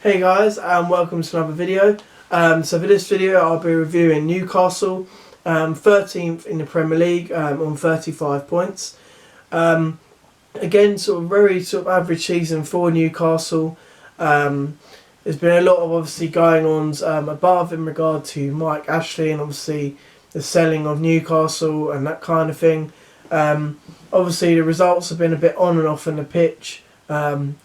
Hey guys, and welcome to another video. So for this video I'll be reviewing Newcastle, 13th in the Premier League on 35 points. Again, very average season for Newcastle. There's been a lot of obviously going on above in regard to Mike Ashley and obviously the selling of Newcastle and that kind of thing. Obviously the results have been a bit on and off on the pitch.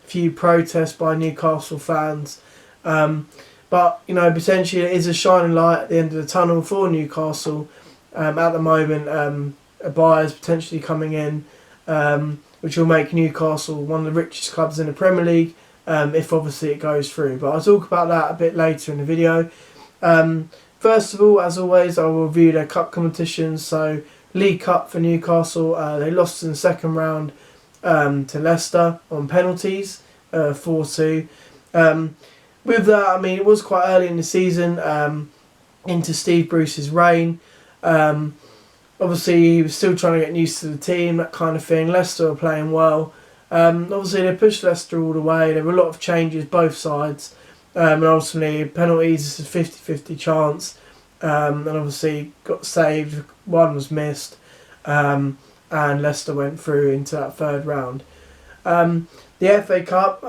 Few protests by Newcastle fans, but potentially it is a shining light at the end of the tunnel for Newcastle. At the moment, a buyer's potentially coming in, which will make Newcastle one of the richest clubs in the Premier League, if obviously it goes through. But I'll talk about that a bit later in the video. First of all, as always, I will review their cup competitions. So League Cup for Newcastle, they lost in the second round to Leicester on penalties, 4-2. With that, it was quite early in the season, into Steve Bruce's reign. Obviously, he was still trying to get used to the team, that kind of thing. Leicester were playing well. Obviously, they pushed Leicester all the way. There were a lot of changes, both sides. And ultimately, penalties is a 50-50 chance. And obviously, got saved. One was missed. And Leicester went through into that third round. The FA Cup,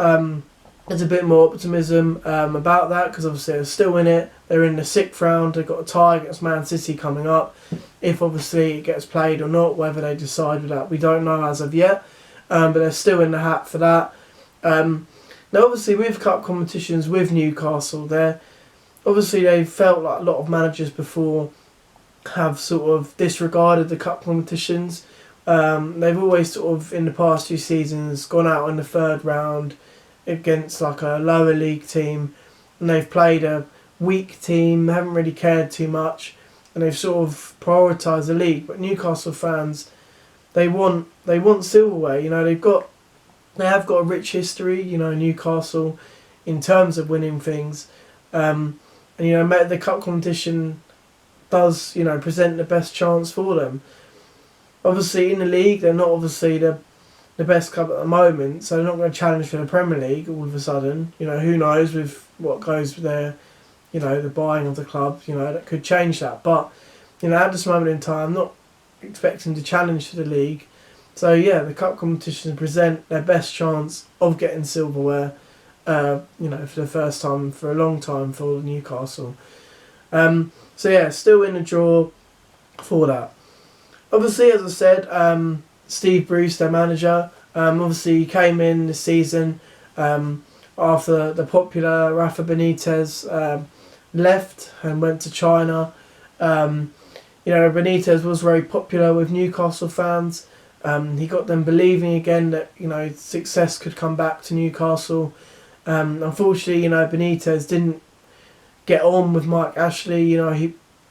there's a bit more optimism about that because obviously they're still in it. They're in the sixth round. They've got a tie against Man City coming up. If obviously it gets played or not, whether they decide with that, we don't know as of yet. But they're still in the hat for that. Now obviously with cup competitions with Newcastle, they've felt like a lot of managers before have sort of disregarded the cup competitions. They've always in the past few seasons gone out in the third round against like a lower league team, and they've played a weak team, haven't really cared too much, and they've sort of prioritised the league. But Newcastle fans, they want silverware. They have got a rich history. Newcastle in terms of winning things, and the cup competition does present the best chance for them. Obviously, in the league, they're not obviously the best club at the moment, so they're not going to challenge for the Premier League all of a sudden. Who knows with what goes with their, the buying of the club, that could change that. But, at this moment in time, I'm not expecting to challenge for the league. So, yeah, the cup competitions present their best chance of getting silverware, for the first time for a long time for Newcastle. So, yeah, still in the draw for that. Obviously, as I said, Steve Bruce, their manager, obviously he came in this season after the popular Rafa Benitez left and went to China. Benitez was very popular with Newcastle fans. He got them believing again that success could come back to Newcastle. Unfortunately, Benitez didn't get on with Mike Ashley.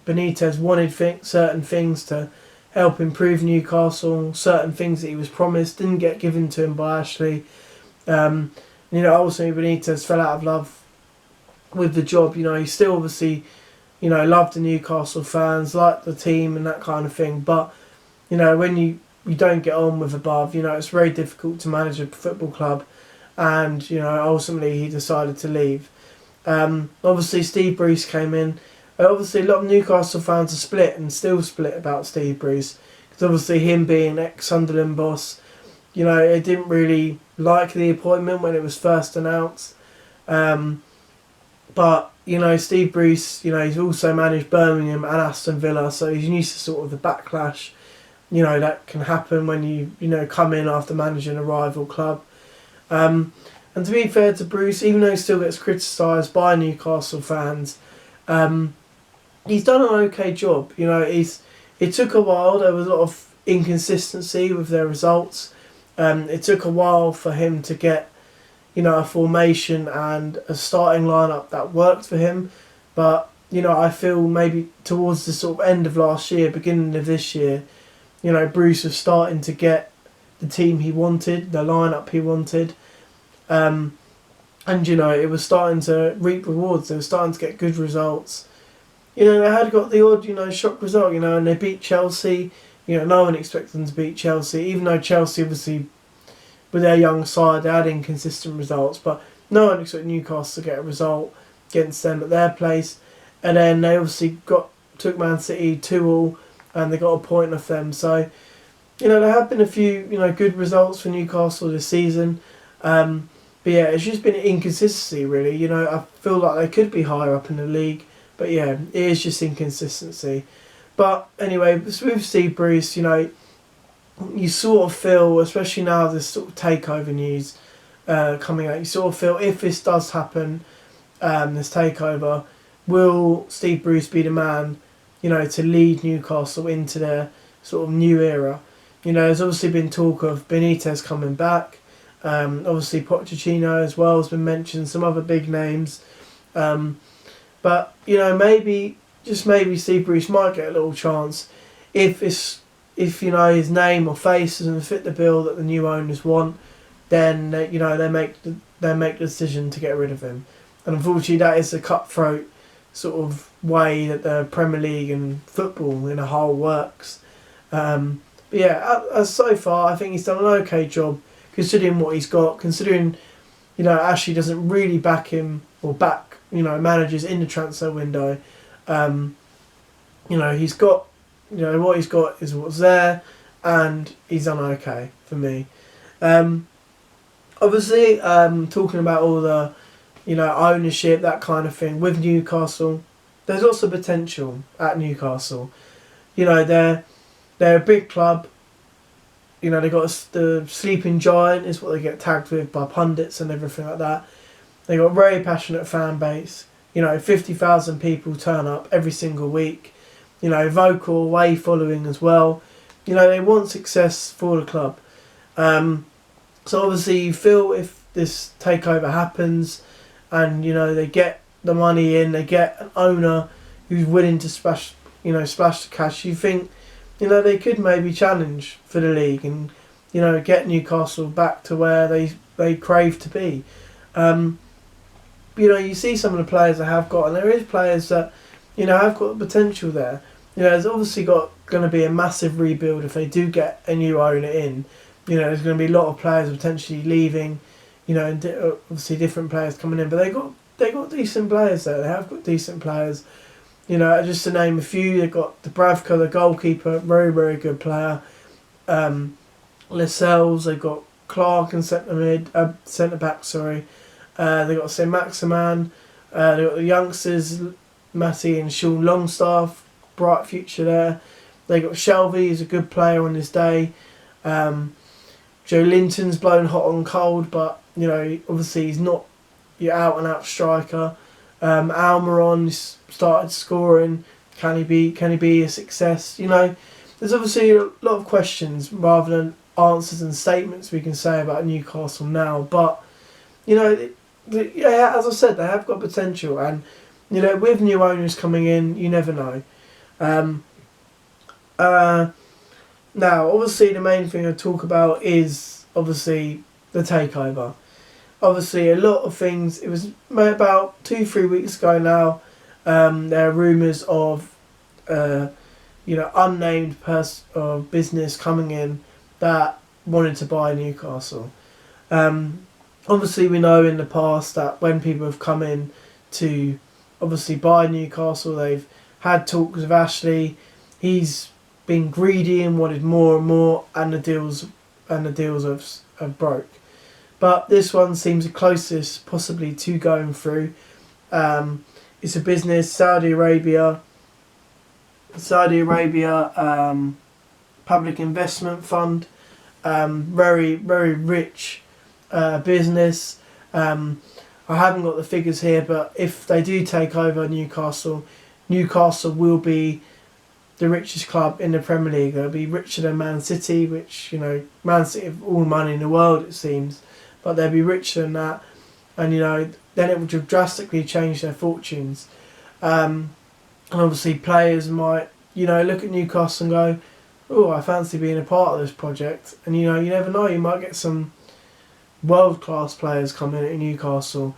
Benitez wanted certain things to help improve Newcastle, certain things that he was promised didn't get given to him by Ashley. Ultimately Benitez fell out of love with the job. He still obviously, loved the Newcastle fans, liked the team and that kind of thing. But, when you don't get on with above, it's very difficult to manage a football club. And, ultimately he decided to leave. Obviously Steve Bruce came in. Obviously, a lot of Newcastle fans are split and still split about Steve Bruce. Because obviously him being ex-Sunderland boss, they didn't really like the appointment when it was first announced. But, Steve Bruce, he's also managed Birmingham and Aston Villa, so he's used to sort of the backlash, that can happen when you come in after managing a rival club. And to be fair to Bruce, even though he still gets criticised by Newcastle fans, he's done an okay job. It took a while. There was a lot of inconsistency with their results. It took a while for him to get, a formation and a starting lineup that worked for him. But, I feel maybe towards the sort of end of last year, beginning of this year, Bruce was starting to get the team he wanted, the lineup he wanted. And, it was starting to reap rewards. They were starting to get good results. They had got the odd, shock result, and they beat Chelsea. No one expected them to beat Chelsea, even though Chelsea, obviously, with their young side, they had inconsistent results. But no one expected Newcastle to get a result against them at their place, and then they obviously took Man City 2-2, and they got a point off them. So, there have been a few good results for Newcastle this season. But yeah, it's just been inconsistency really. I feel like they could be higher up in the league, but yeah, it is just inconsistency. But anyway, with Steve Bruce, you sort of feel, especially now this sort of takeover news coming out, you sort of feel if this does happen, this takeover, will Steve Bruce be the man, to lead Newcastle into their sort of new era? There's obviously been talk of Benitez coming back. Obviously Pochettino as well has been mentioned, some other big names. But, maybe Steve Bruce might get a little chance if his name or face doesn't fit the bill that the new owners want, then they make the decision to get rid of him. And unfortunately that is a cutthroat sort of way that the Premier League and football in a whole works. But yeah, as so far I think he's done an okay job considering what he's got, considering Ashley doesn't really back him or back managers in the transfer window. He's got what he's got is what's there, and he's done okay for me. Obviously, talking about all the ownership, that kind of thing with Newcastle, there's also potential at Newcastle. They're a big club. They got the sleeping giant is what they get tagged with by pundits and everything like that. They got a very passionate fan base. 50,000 people turn up every single week. Vocal away following as well. They want success for the club. So obviously you feel if this takeover happens and they get the money in, they get an owner who's willing to splash the cash, you think they could maybe challenge for the league and get Newcastle back to where they crave to be. You see some of the players they have got, and there is players that have got the potential there. There's obviously going to be a massive rebuild if they do get a new owner in. There's going to be a lot of players potentially leaving, and obviously different players coming in, but they got decent players there. They have got decent players. Just to name a few, they've got Dubravka, the goalkeeper, very, very good player. Lascelles, they've got Clark and centre back. They've got Saint-Maximin. They've got the youngsters, Matty and Sean Longstaff, bright future there. They've got Shelby, who's a good player on his day. Joe Linton's blown hot and cold, but obviously he's not your out and out striker. Almiron started scoring. Can he be a success? There's obviously a lot of questions rather than answers and statements we can say about Newcastle now. But as I said, they have got potential, and with new owners coming in, you never know. Now, obviously, the main thing I talk about is obviously the takeover. Obviously, a lot of things. It was about 2-3 weeks ago now. There are rumours of unnamed person or business coming in that wanted to buy Newcastle. Obviously, we know in the past that when people have come in to obviously buy Newcastle, they've had talks with Ashley. He's been greedy and wanted more and more, and the deals have broke. But this one seems the closest possibly to going through. It's a business, Saudi Arabia, public investment fund, very, very rich business. I haven't got the figures here, but if they do take over Newcastle will be the richest club in the Premier League. They'll be richer than Man City, which, Man City have all the money in the world, it seems. But they'll be richer than that. And, then it will drastically change their fortunes. And obviously players might, look at Newcastle and go, oh, I fancy being a part of this project. And, you never know, you might get some world-class players coming in at Newcastle.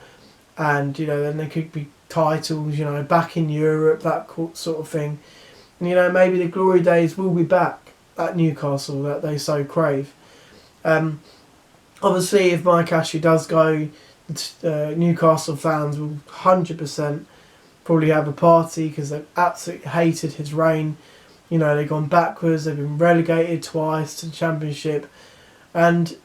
And, then there could be titles, back in Europe, that sort of thing. And, maybe the glory days will be back at Newcastle that they so crave. Obviously, if Mike Ashley does go, Newcastle fans will 100% probably have a party because they've absolutely hated his reign. You know, they've gone backwards, they've been relegated twice to the Championship, and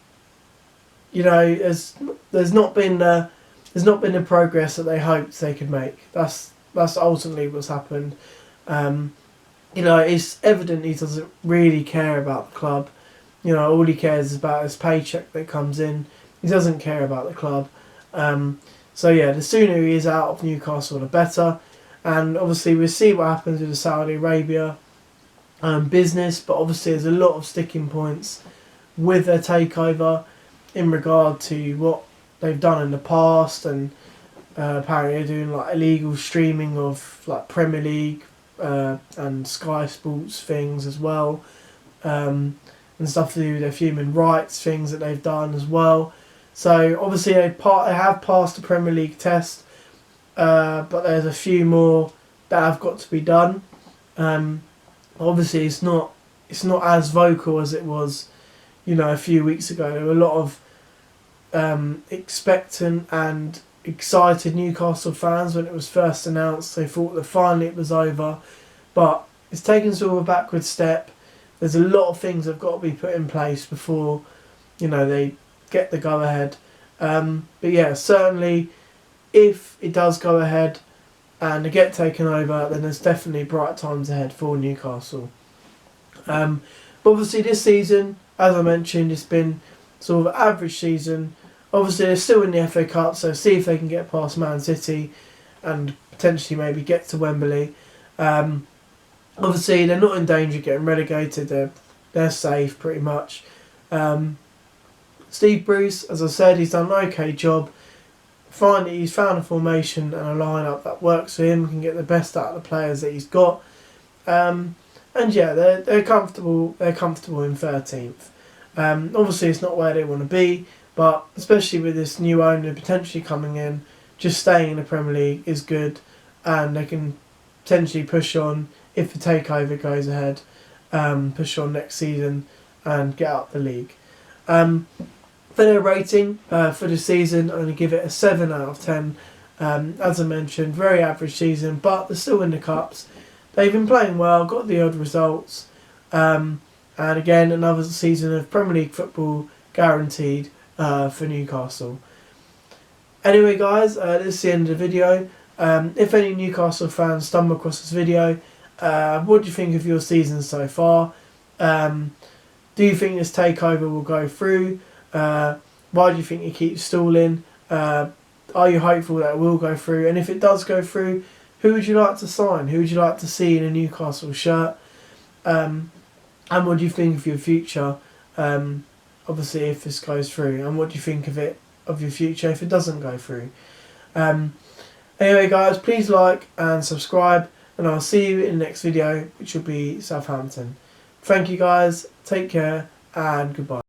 you know, there's not been the progress that they hoped they could make. That's ultimately what's happened. You know, it's evident he doesn't really care about the club. You know, all he cares is about his paycheck that comes in. He doesn't care about the club. So yeah, the sooner he is out of Newcastle, the better. And obviously we'll see what happens with the Saudi Arabia business. But obviously there's a lot of sticking points with their takeover in regard to what they've done in the past, and apparently they're doing like illegal streaming of like Premier League and Sky Sports things as well, and stuff to do with their human rights things that they've done as well. So obviously they have passed the Premier League test, but there's a few more that have got to be done. Obviously it's not as vocal as it was, you know, a few weeks ago. There were a lot of expectant and excited Newcastle fans when it was first announced. They thought that finally it was over, but it's taken sort of a backward step. There's a lot of things that have got to be put in place before, you know, they get the go ahead. But yeah, certainly if it does go ahead and they get taken over, then there's definitely bright times ahead for Newcastle. But obviously this season, as I mentioned, it's been sort of an average season. Obviously they're still in the FA Cup, so see if they can get past Man City and potentially maybe get to Wembley. Obviously they're not in danger of getting relegated. They're safe pretty much. Steve Bruce, as I said, he's done an okay job. Finally, he's found a formation and a lineup that works for him, can get the best out of the players that he's got. And yeah, they're comfortable. They're comfortable in 13th. Obviously, it's not where they want to be, but especially with this new owner potentially coming in, just staying in the Premier League is good, and they can potentially push on if the takeover goes ahead. Push on next season and get out the league. For their rating for the season, I'm going to give it a 7 out of 10. As I mentioned, very average season, but they're still in the cups. They've been playing well, got the odd results, and again another season of Premier League football guaranteed for Newcastle. Anyway guys, this is the end of the video. If any Newcastle fans stumble across this video, what do you think of your season so far? Do you think this takeover will go through? Why do you think it keeps stalling? Are you hopeful that it will go through? And if it does go through, who would you like to sign? Who would you like to see in a Newcastle shirt? And what do you think of your future? Obviously, if this goes through, and what do you think of your future if it doesn't go through? Anyway, guys, please like and subscribe, and I'll see you in the next video, which will be Southampton. Thank you, guys. Take care, and goodbye.